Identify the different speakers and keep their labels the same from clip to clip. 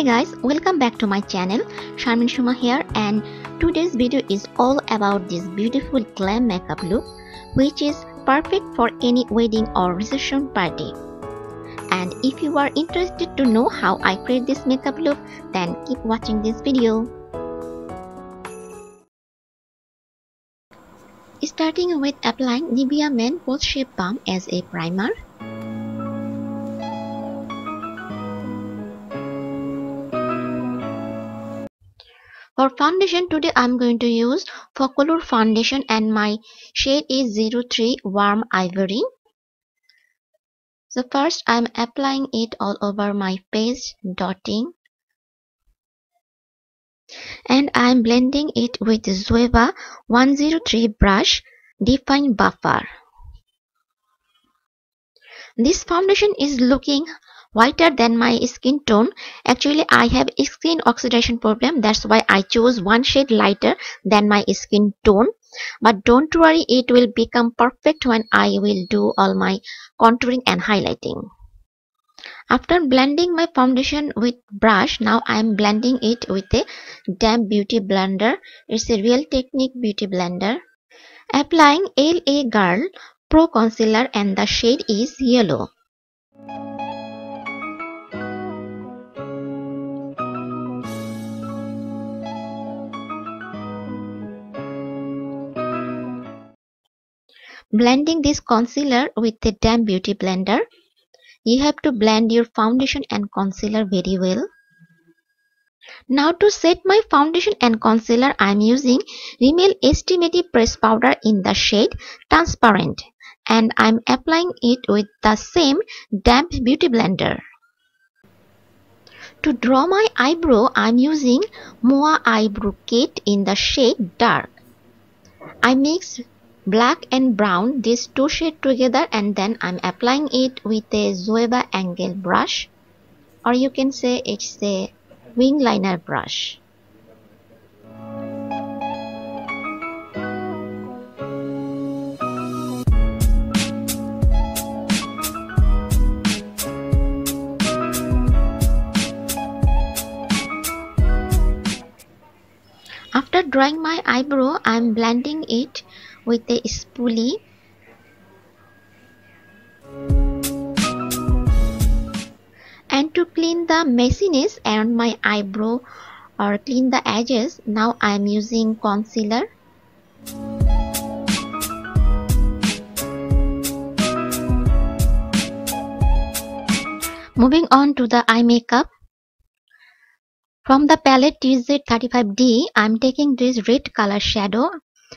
Speaker 1: Hey guys, welcome back to my channel. Sharmin Shuma here, and today's video is all about this beautiful glam makeup look which is perfect for any wedding or reception party. And if you are interested to know how I create this makeup look, then keep watching this video. Starting with applying Nivea Men Post Shape Balm as a primer. For foundation, today I am going to use Focallure Foundation and my shade is 03 Warm Ivory. So first I am applying it all over my face, dotting. And I am blending it with Zoeva 103 brush Define Buffer. This foundation is looking whiter than my skin tone. Actually, I have skin oxidation problem. That's why I chose one shade lighter than my skin tone. But don't worry, it will become perfect when I will do all my contouring and highlighting. After blending my foundation with brush, now I am blending it with a damp beauty blender. It's a Real Technique beauty blender. Applying LA Girl Pro Concealer and the shade is Yellow. Blending this concealer with the damp beauty blender. You have to blend your foundation and concealer very well. Now to set my foundation and concealer, I am using RIMMEl Estimative Press Powder in the shade Transparent, and I am applying it with the same damp beauty blender. To draw my eyebrow, I am using Moa Eyebrow Kit in the shade Dark. I mix black and brown, these two shades together, and then I'm applying it with a Zoeva angle brush, or you can say it's a wing liner brush. After drawing my eyebrow, I'm blending it with a spoolie. And to clean the messiness around my eyebrow or clean the edges, now I am using concealer. Moving on to the eye makeup. From the palette TZ35D, I am taking this red color shadow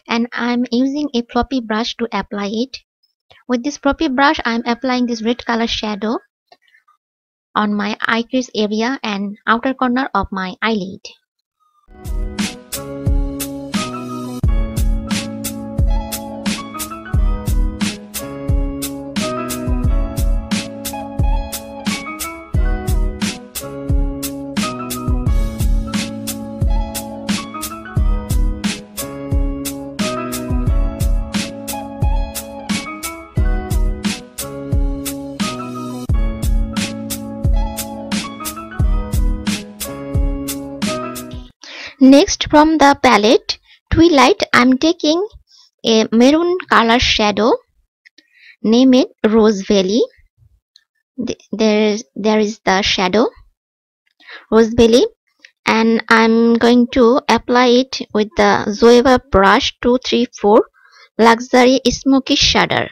Speaker 1: and I am using a floppy brush to apply it. With this floppy brush, I am applying this red color shadow on my eye crease area and outer corner of my eyelid. Next, from the palette Twilight, I am taking a maroon color shadow. Name it Rose Valley. There is the shadow Rose Valley, and I am going to apply it with the Zoeva brush 234 Luxury Smoky Shader.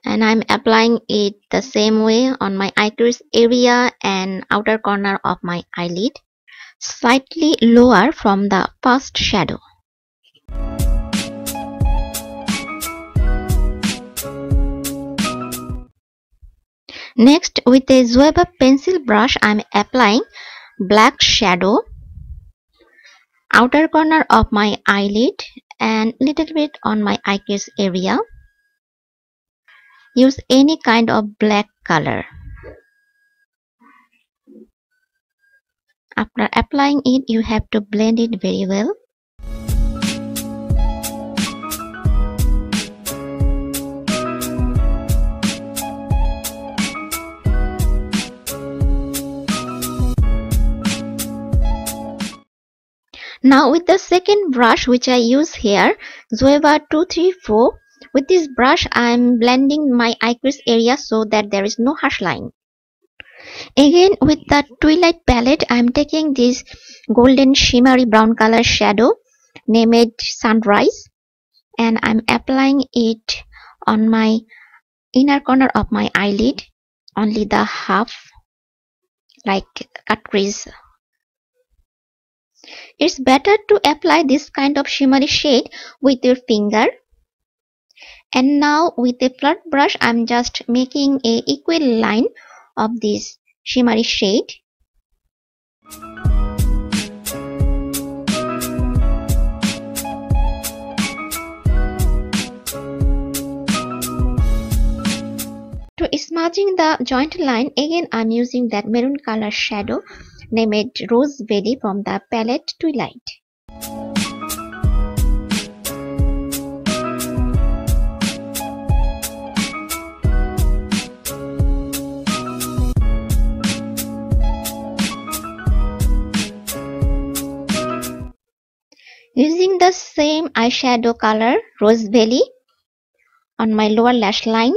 Speaker 1: And I am applying it the same way on my eye crease area and outer corner of my eyelid, slightly lower from the first shadow. Next, with a Zoeva pencil brush, I am applying black shadow, outer corner of my eyelid and little bit on my eye crease area. Use any kind of black color. After applying it, you have to blend it very well. Now with the second brush which I use here, Zoeva 234, with this brush I am blending my eye crease area so that there is no harsh line. Again with the Twilight palette I am taking this golden shimmery brown color shadow named Sunrise, and I am applying it on my inner corner of my eyelid, only the half, like cut crease. It's better to apply this kind of shimmery shade with your finger. And now with a flat brush I'm just making a equal line of this shimmery shade. To smudging the joint line, again I'm using that maroon color shadow named Rose Valley from the palette Twilight. Using the same eyeshadow color Rose Valley on my lower lash line.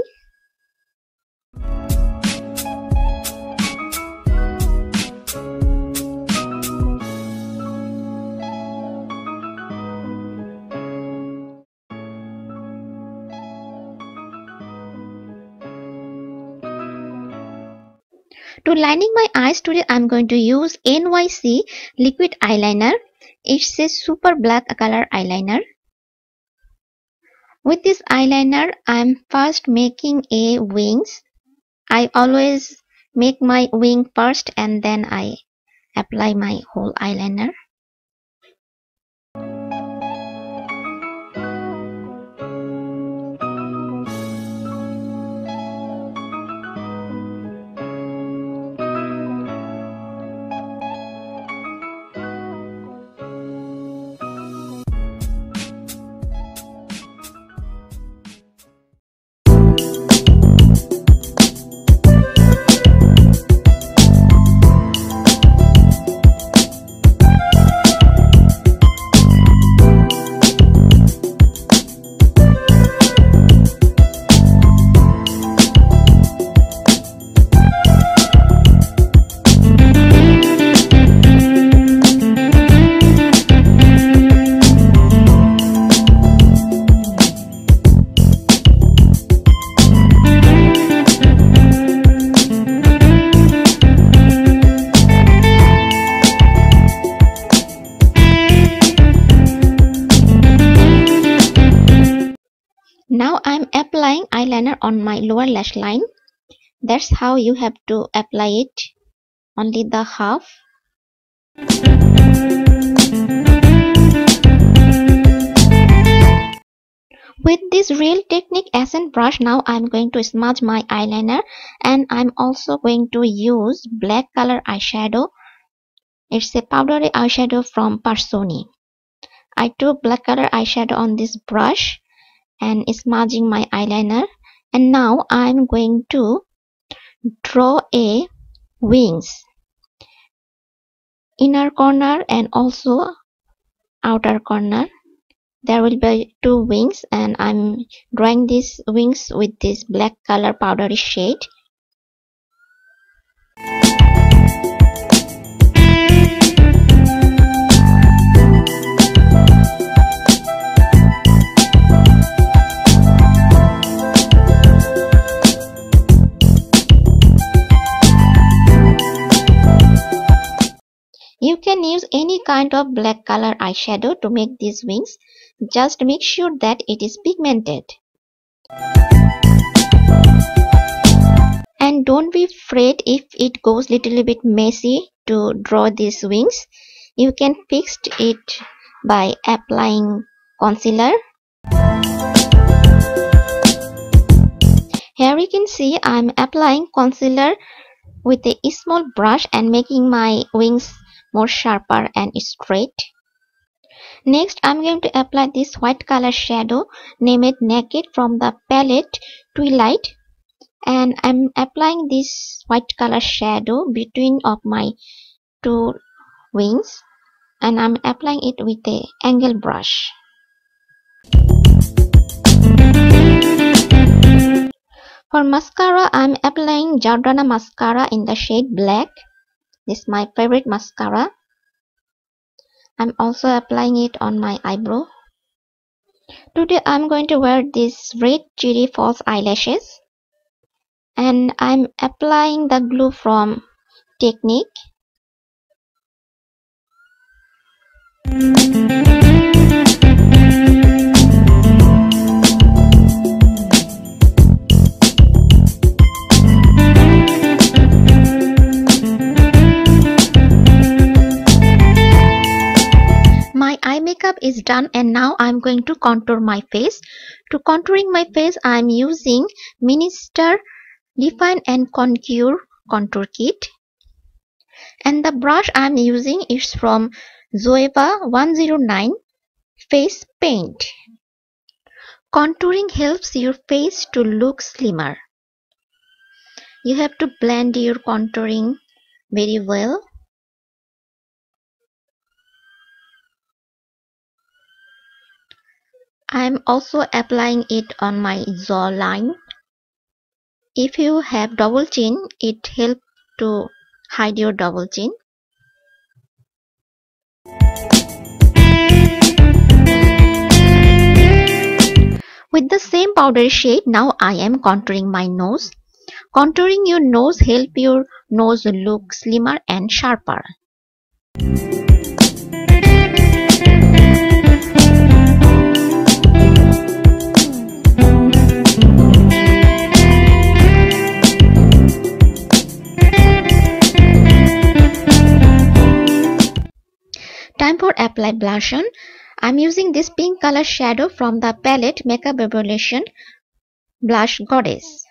Speaker 1: To lining my eyes today, I'm going to use NYC liquid eyeliner. It's a super black color eyeliner. With this eyeliner, I'm first making a wings. I always make my wing first and then I apply my whole eyeliner. Now I'm applying eyeliner on my lower lash line. That's how you have to apply it, only the half. With this Real Technique accent brush, now I'm going to smudge my eyeliner, and I'm also going to use black color eyeshadow. It's a powdery eyeshadow from Personi. I took black color eyeshadow on this brush and smudging my eyeliner, and now I'm going to draw a wings, inner corner and also outer corner. There will be two wings and I'm drawing these wings with this black color powdery shade. You can use any kind of black color eyeshadow to make these wings. Just make sure that it is pigmented. And don't be afraid if it goes little bit messy to draw these wings. You can fix it by applying concealer. Here you can see I'm applying concealer with a small brush and making my wings more sharper and straight. Next I'm going to apply this white color shadow named Naked from the palette Twilight, and I'm applying this white color shadow between of my two wings. and I'm applying it with a angle brush. For mascara, I'm applying Jordana mascara in the shade Black. This is my favorite mascara. I'm also applying it on my eyebrow. Today I'm going to wear these red cherry false eyelashes, and I'm applying the glue from Technique. My eye makeup is done, and now I'm going to contour my face. To contouring my face, I'm using Minister Define and Contour Contour Kit. And the brush I'm using is from Zoeva 109 Face Paint. Contouring helps your face to look slimmer. You have to blend your contouring very well. I'm also applying it on my jawline. If you have double chin, it helps to hide your double chin. With the same powder shade, now I am contouring my nose. Contouring your nose helps your nose look slimmer and sharper. Time for apply blush on. I'm using this pink color shadow from the palette Makeup Revolution Blush Goddess,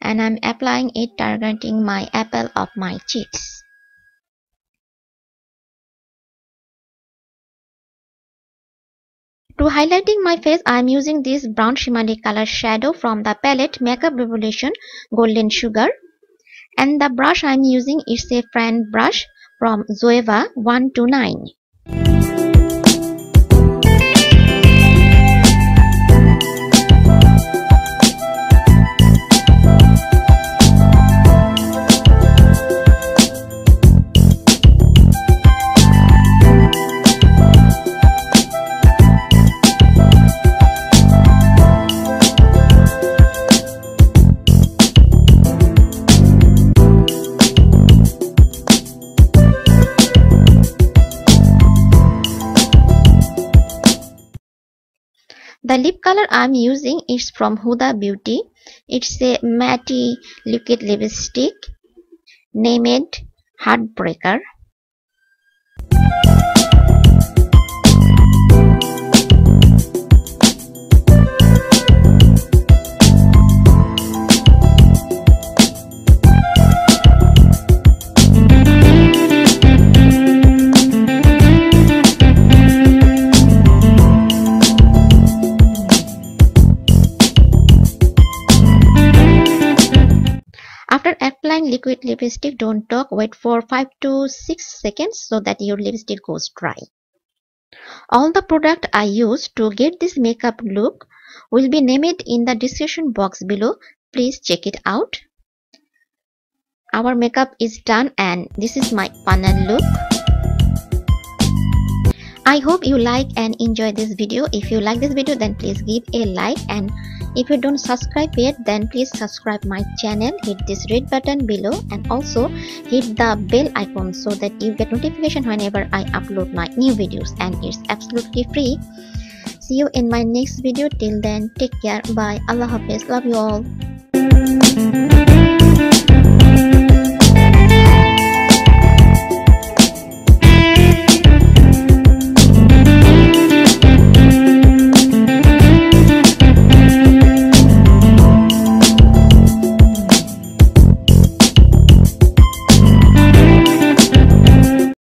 Speaker 1: and I'm applying it targeting my apple of my cheeks. To highlighting my face, I'm using this brown shimmery color shadow from the palette Makeup Revolution Golden Sugar, and the brush I'm using is a fan brush from Zoeva 129. The lip color I'm using is from Huda Beauty. It's a matte liquid lipstick named Heartbreaker. After applying liquid lipstick, don't talk, wait for 5 to 6 seconds so that your lipstick goes dry. All the product I use to get this makeup look will be named in the description box below. Please check it out. Our makeup is done, and this is my final look. I hope you like and enjoy this video. If you like this video, then please give a like, and if you don't subscribe yet, then please subscribe my channel. Hit this red button below and also hit the bell icon so that you get notification whenever I upload my new videos, and it's absolutely free. See you in my next video. Till then, take care. Bye. Allah Hafiz. Love you all.